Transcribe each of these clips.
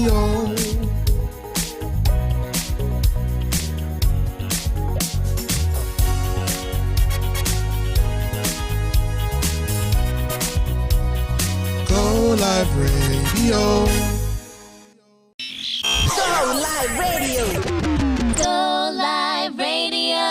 Radio. GOlive Radio. GOlive Radio. GOlive Radio.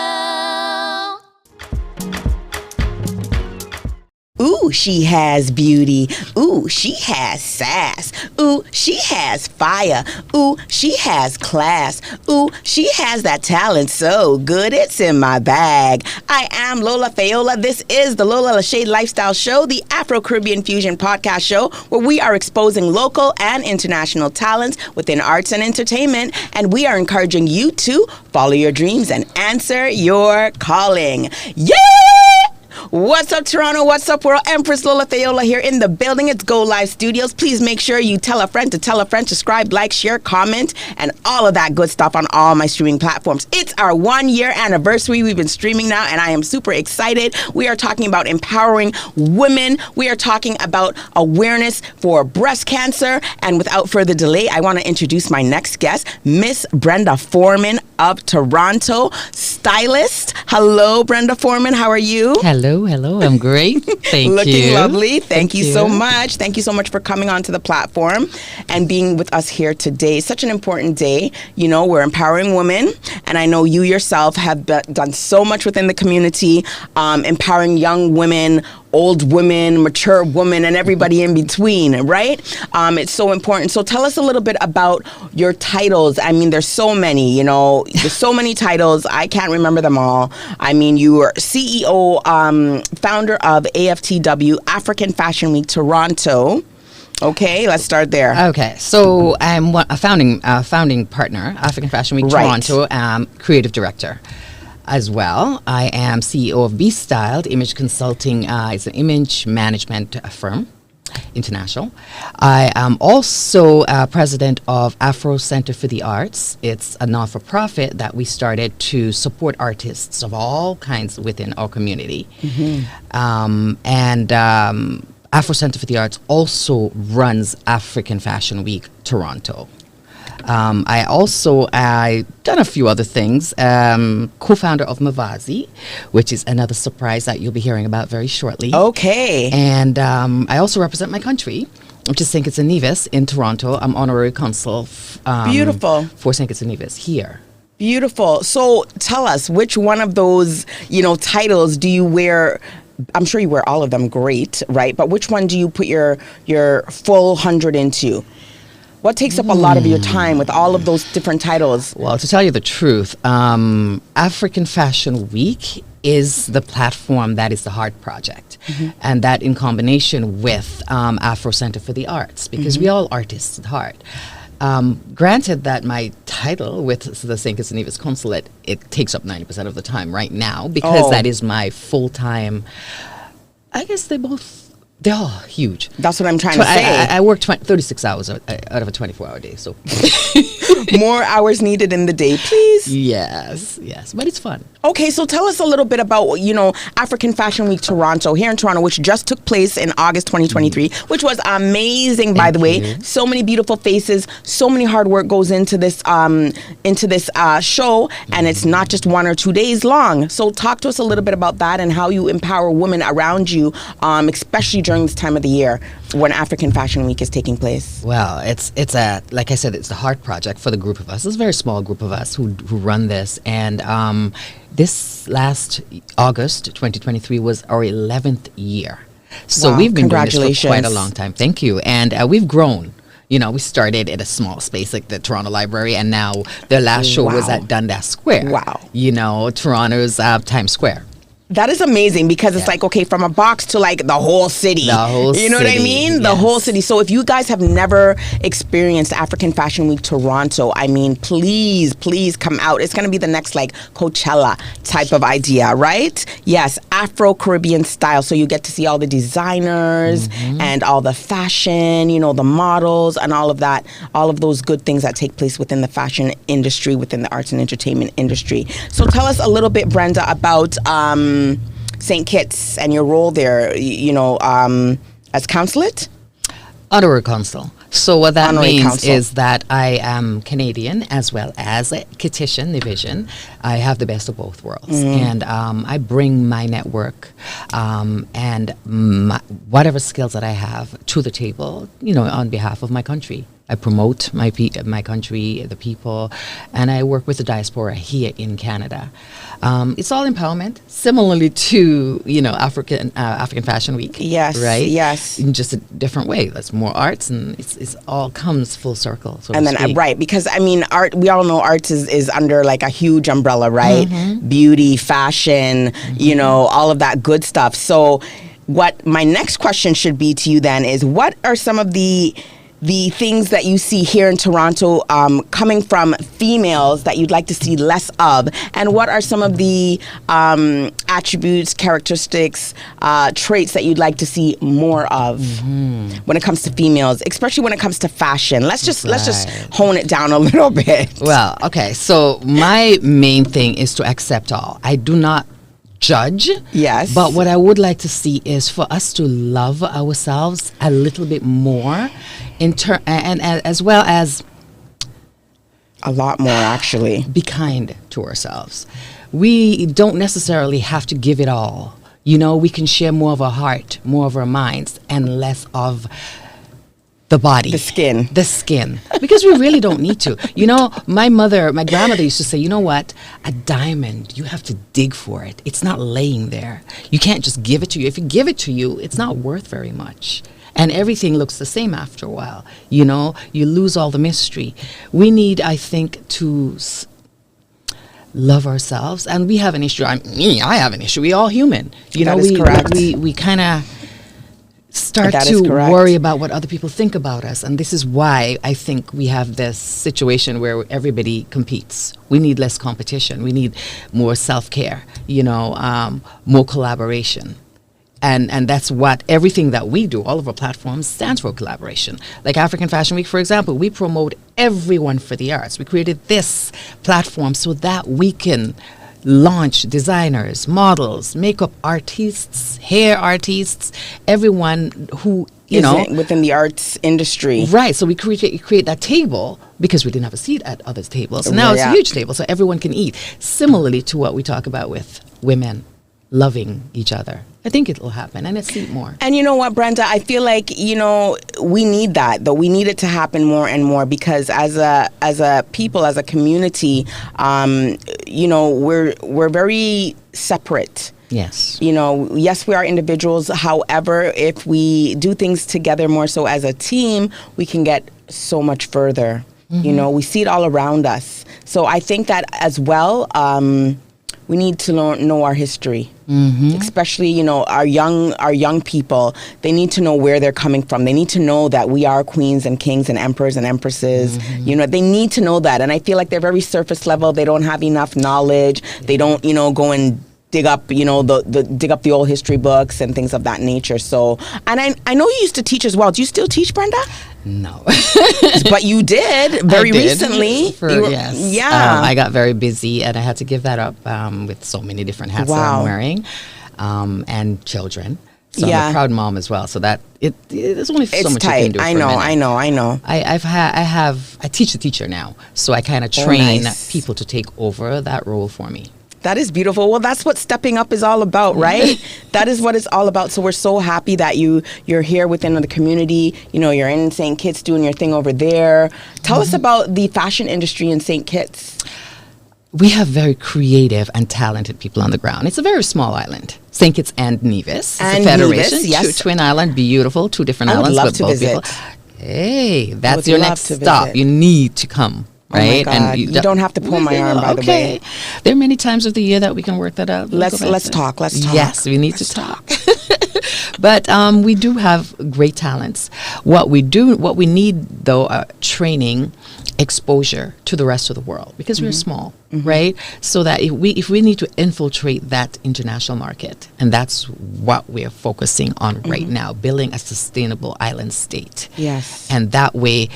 Ooh, she has beauty. Ooh, she has sass. Ooh, she has fire. Ooh, she has class. Ooh, she has that talent so good it's in my bag. I am Lola Fayola. This is the Lola Lachey Lifestyle Show, the Afro-Caribbean Fusion podcast show where we are exposing local and international talents within arts and entertainment, and we are encouraging you to follow your dreams and answer your calling. Yeah! What's up, Toronto? What's up, world? Empress Lola Fayola here in the building. It's GOlive Studios. Please make sure you tell a friend to tell a friend, subscribe, like, share, comment, and all of that good stuff on all my streaming platforms. It's our 1-year anniversary. We've been streaming now, and I am super excited. We are talking about empowering women. We are talking about awareness for breast cancer. And without further delay, I want to introduce my next guest, Miss Brenda Foreman of Toronto, stylist. Hello, Brenda Foreman. How are you? Hello. I'm great. Thank you. Looking lovely. Thank you so much. Thank you so much for coming onto the platform and being with us here today. Such an important day. You know, we're empowering women, and I know you yourself have done so much within the community, empowering young women, old women, mature women, and everybody in between, right? It's so important. So tell us a little bit about your titles. I mean, there's so many, you know, there's so many titles. I can't remember them all. I mean, you were CEO, founder of AFTW, African Fashion Week Toronto. Okay, let's start there. Okay, so I'm a founding partner, African Fashion Week Toronto, creative director. As well, I am CEO of Be Styled Image Consulting. It's an image management firm, international. I am also president of Afro Center for the Arts. It's a not-for-profit that we started to support artists of all kinds within our community. Afro Center for the Arts also runs African Fashion Week Toronto. I done a few other things. Co-founder of Mavazi, which is another surprise that you'll be hearing about very shortly. Okay. And I also represent my country, which is St. Kitts and Nevis in Toronto. I'm honorary consul Beautiful. For St. Kitts and Nevis here. Beautiful. So tell us, which one of those, you know, titles do you wear? I'm sure you wear all of them great, right? But which one do you put your full 100 into? What takes up a lot of your time with all of those different titles? Well, to tell you the truth, African Fashion Week is the platform that is the heart project. And that in combination with Afro Center for the Arts, because we all artists at heart. Granted that my title with the St. Kitts and Nevis Consulate, it takes up 90% of the time right now, because that is my full-time, I guess they're all huge. That's what I'm trying to say. I work 36 hours out of a 24-hour day, so. More hours needed in the day, please. Yes, but it's fun. Okay, so tell us a little bit about, you know, African Fashion Week Toronto, here in Toronto, which just took place in August 2023, which was amazing, by the way. So many beautiful faces, so many hard work goes into this show, and it's not just 1 or 2 days long. So talk to us a little bit about that and how you empower women around you, especially during this time of the year when African Fashion Week is taking place. Well, it's like I said, it's the heart project for the group of us. It's a very small group of us who run this, and this last August 2023 was our 11th year. So we've been doing this for quite a long time. Thank you. And we've grown. You know, we started at a small space like the Toronto Library, and now the last show was at Dundas Square. Wow. You know, Toronto's Times Square. That is amazing, because it's like, okay, from a box to like the whole city. The whole city. You know what I mean? Yes. The whole city. So if you guys have never experienced African Fashion Week Toronto, I mean, please come out. It's going to be the next like Coachella type of idea, right? Yes, Afro-Caribbean style. So you get to see all the designers and all the fashion, you know, the models and all of that, all of those good things that take place within the fashion industry, within the arts and entertainment industry. So tell us a little bit, Brenda, about St. Kitts and your role there, you know, as consulate? Honorary consul. So what that Honorary means Council. is that I am Canadian as well as a Kitchen Division. I have the best of both worlds. And I bring my network and whatever skills that I have to the table, on behalf of my country. I promote my country, the people, and I work with the diaspora here in Canada. It's all empowerment, similarly to African Fashion Week. Yes, right. yes. In just a different way. That's more arts, and it's all comes full circle. So And to then, speak. right, because I mean, art, we all know arts is under like a huge umbrella, right? Beauty, fashion, all of that good stuff. So what my next question should be to you then is, what are some of the things that you see here in Toronto coming from females that you'd like to see less of? And what are some of the attributes, characteristics, traits that you'd like to see more of when it comes to females, especially when it comes to fashion? Let's just hone it down a little bit. Well, okay. So my main thing is to accept all. I do not judge. Yes. But what I would like to see is for us to love ourselves a little bit more, and as well as A lot more, actually. be kind to ourselves. We don't necessarily have to give it all. We can share more of our heart, more of our minds, and less of the body. The skin. The skin. Because we really don't need to. My grandmother used to say, you know what? A diamond, you have to dig for it. It's not laying there. You can't just give it to you. If you give it to you, it's not worth very much. And everything looks the same after a while. You lose all the mystery. We need, I think, to love ourselves. And we have an issue. I have an issue. We're all human. That is correct. We kind of start That is to correct. worry about what other people think about us. And this is why I think we have this situation where everybody competes. We need less competition. We need more self-care, more collaboration. And that's what everything that we do, all of our platforms, stands for collaboration. Like African Fashion Week, for example, we promote everyone for the arts. We created this platform so that we can launch designers, models, makeup artists, hair artists, everyone who, within the arts industry. Right. So we create that table because we didn't have a seat at others' tables. So now it's a huge table so everyone can eat. Similarly to what we talk about with women loving each other. I think it will happen, and it's more. And you know what, Brenda? I feel like we need that, though. We need it to happen more and more because as a people, as a community, we're very separate. Yes. Yes, we are individuals. However, if we do things together more so as a team, we can get so much further. We see it all around us. So I think that as well. We need to know our history, especially our young people. They need to know where they're coming from. They need to know that we are queens and kings and emperors and empresses. They need to know that. And I feel like they're very surface level. They don't have enough knowledge. They don't go and dig up the old history books and things of that nature. So, and I know you used to teach as well. Do you still teach, Brenda? No. But you did recently. Yes. Yeah. I got very busy and I had to give that up with so many different hats that I'm wearing and children. So I'm a proud mom as well. So that there's only so much tight. you can do. I know. I teach the teacher now, so I kind of train people to take over that role for me. That is beautiful. Well, that's what stepping up is all about, right? That is what it's all about. So we're so happy that you're here within the community. You're in St. Kitts doing your thing over there. Tell us about the fashion industry in St. Kitts. We have very creative and talented people on the ground. It's a very small island. St. Kitts and Nevis. It's a federation. Nevis, yes. Twin island, beautiful, two different islands. I would love to visit. People. Hey, that's your next stop. You need to come. Right? Oh my God. And you don't have to pull my arm, by the way. There are many times of the year that we can work that out. Let's talk. Yes, we need to talk. But we do have great talents. What we need, though, are training, exposure to the rest of the world because we're small, right? So that if we need to infiltrate that international market, and that's what we're focusing on right now, building a sustainable island state. Yes. And that way,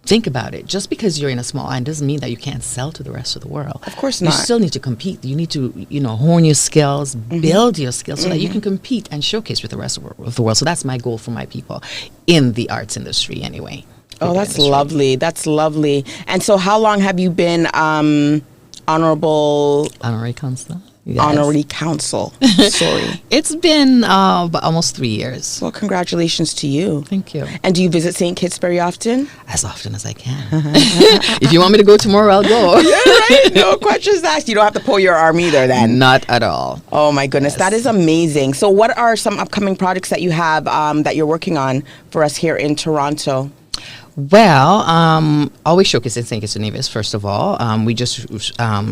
think about it. Just because you're in a small island doesn't mean that you can't sell to the rest of the world. Of course not. You still need to compete. You need to, hone your skills, build your skills so that you can compete and showcase with the rest of the world. So that's my goal for my people in the arts industry anyway. Oh, that's lovely. That's lovely. And so how long have you been honorary counselor? Yes. Honorary counsel. Sorry. It's been almost 3 years. Well, congratulations to you. Thank you. And do you visit St. Kitts very often? As often as I can. If you want me to go tomorrow, I'll go. Yeah, right. No questions asked. You don't have to pull your arm either then. Not at all. Oh, my goodness. Yes. That is amazing. So what are some upcoming projects that you have that you're working on for us here in Toronto? Well, always showcasing St. Kitts and Nevis, first of all. We just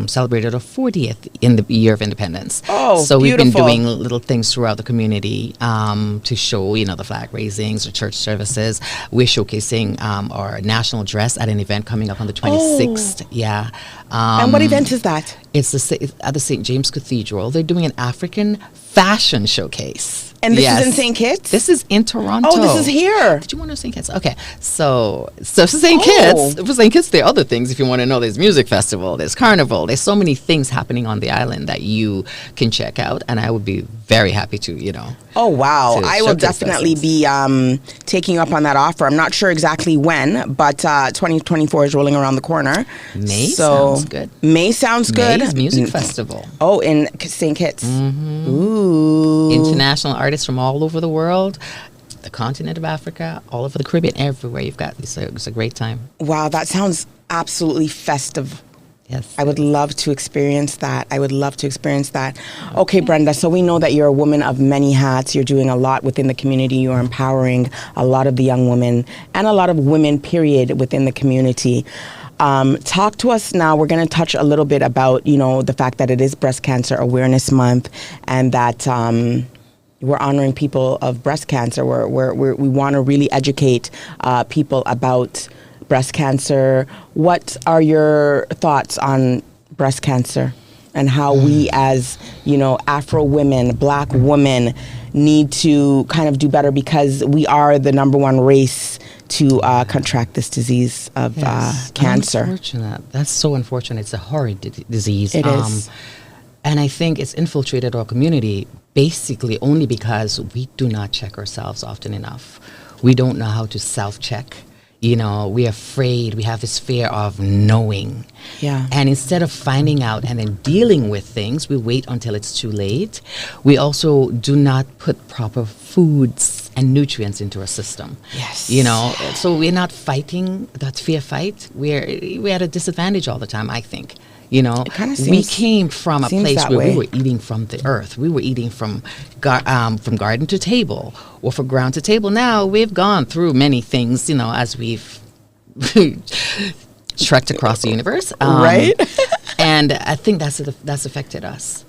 celebrated our 40th in the year of independence. Oh, so beautiful. We've been doing little things throughout the community to show, the flag raisings, the church services. We're showcasing our national dress at an event coming up on the 26th. Oh. Yeah. And what event is that? It's at the St. James Cathedral. They're doing an African fashion showcase. And this is in St. Kitts? This is in Toronto. Oh, this is here. Did you want to know St. Kitts? Okay. So for St. Kitts, there are other things if you want to know. There's music festival, there's carnival, there's so many things happening on the island that you can check out. And I would be very happy to, Oh, wow. I will definitely be taking you up on that offer. I'm not sure exactly when, but 2024 is rolling around the corner. May sounds good. May sounds good. May's music festival. Oh, in St. Kitts. Mm-hmm. Ooh. International artists from all over the world, the continent of Africa, all over the Caribbean, everywhere you've got. It's a great time. Wow, that sounds absolutely festive. Yes. I would love to experience that. Okay, Brenda, so we know that you're a woman of many hats. You're doing a lot within the community. You're empowering a lot of the young women and a lot of women, period, within the community. Talk to us now. We're going to touch a little bit about, the fact that it is Breast Cancer Awareness Month and that we're honoring people of breast cancer. We want to really educate people about breast cancer. What are your thoughts on breast cancer and how we as, Afro women, Black women need to kind of do better because we are the number one race to contract this disease of cancer. Unfortunate. That's so unfortunate. It's a horrid disease. It is. And I think it's infiltrated our community basically only because we do not check ourselves often enough. We don't know how to self-check. We're afraid. We have this fear of knowing. Yeah. And instead of finding out and then dealing with things, we wait until it's too late. We also do not put proper foods and nutrients into our system. Yes. So we're not fighting that fear fight. We're at a disadvantage all the time, I think. We came from a place where we were eating from the earth. We were eating from garden to table or from ground to table. Now we've gone through many things, as we've trekked across the universe. Right. And I think that's affected us.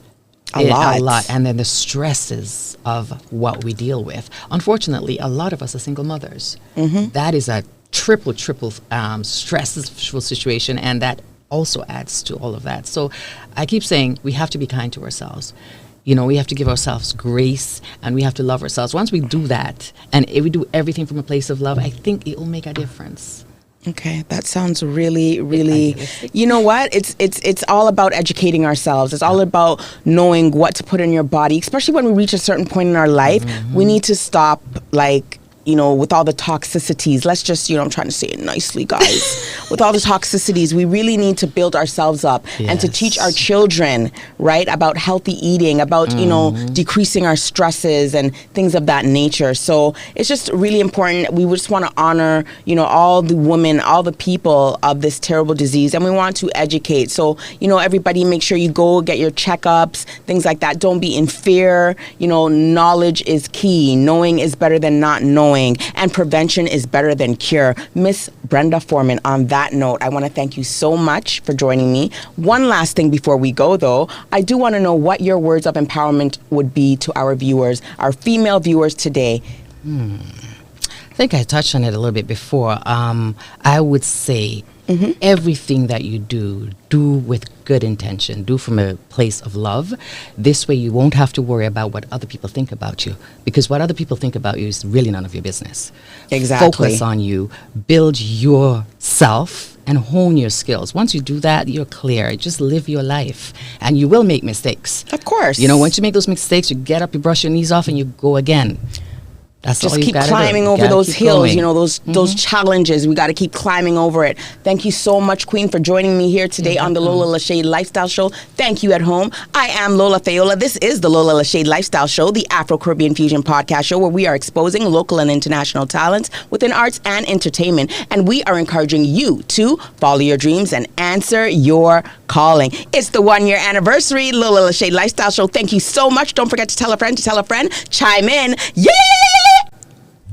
A lot. And then the stresses of what we deal with. Unfortunately, a lot of us are single mothers. Mm-hmm. That is a triple stressful situation, and that also adds to all of that. So I keep saying we have to be kind to ourselves. We have to give ourselves grace and we have to love ourselves. Once we do that and if we do everything from a place of love, I think it will make a difference. Okay, that sounds really, really, you know what? It's all about educating ourselves. It's all about knowing what to put in your body, especially when we reach a certain point in our life. Mm-hmm. We need to stop with all the toxicities. Let's just, I'm trying to say it nicely, guys. With all the toxicities, we really need to build ourselves up and to teach our children, right, about healthy eating, about, decreasing our stresses and things of that nature. So it's just really important. We just want to honor, all the women, all the people of this terrible disease, and we want to educate. So, everybody make sure you go get your checkups, things like that. Don't be in fear. Knowledge is key. Knowing is better than not knowing. And prevention is better than cure. Miss Brenda Foreman, on that note, I want to thank you so much for joining me. One last thing before we go, though. I do want to know what your words of empowerment would be to our viewers, our female viewers today. I think I touched on it a little bit before. I would say everything that you do with good intention. Do from a place of love. This way you won't have to worry about what other people think about you. Because what other people think about you is really none of your business. Exactly. Focus on you. Build yourself and hone your skills. Once you do that, you're clear. Just live your life. And you will make mistakes. Of course. Once you make those mistakes, you get up, you brush your knees off, and you go again. That's just all you keep gotta climbing do. over those hills, going. you know, those challenges. We got to keep climbing over it. Thank you so much, Queen, for joining me here today on the Lola Lachey Lifestyle Show. Thank you at home. I am Lola Fayola. This is the Lola Lachey Lifestyle Show, the Afro-Caribbean Fusion podcast show where we are exposing local and international talents within arts and entertainment. And we are encouraging you to follow your dreams and answer your calling. It's the 1-year anniversary, Lola Lachey Lifestyle Show. Thank you so much. Don't forget to tell a friend to tell a friend. Chime in. Yeah!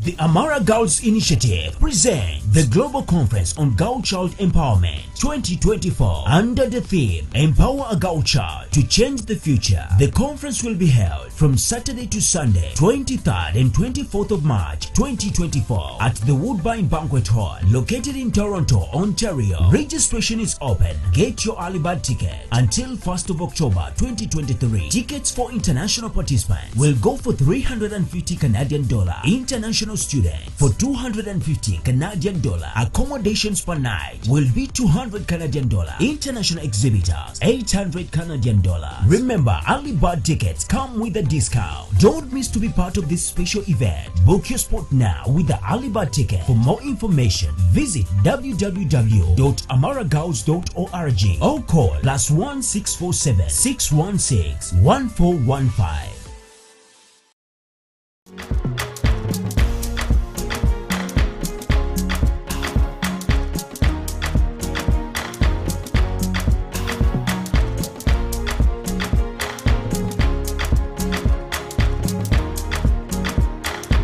The Amara Girls Initiative presents the Global Conference on Girl Child Empowerment 2024 under the theme Empower a Girl Child to Change the Future. The conference will be held from Saturday to Sunday, 23rd and 24th of March 2024 at the Woodbine Banquet Hall located in Toronto, Ontario. Registration is open. Get your early bird ticket until 1st of October 2023. Tickets for international participants will go for $350 Canadian. International student for $250 Canadian. Accommodations per night will be $200 Canadian. International exhibitors $800 Canadian. Remember, early bird tickets come with a discount. Don't miss to be part of this special event. Book your spot now with the early bird ticket. For more information, visit www.amaragirls.org or call +1 647 616 1415.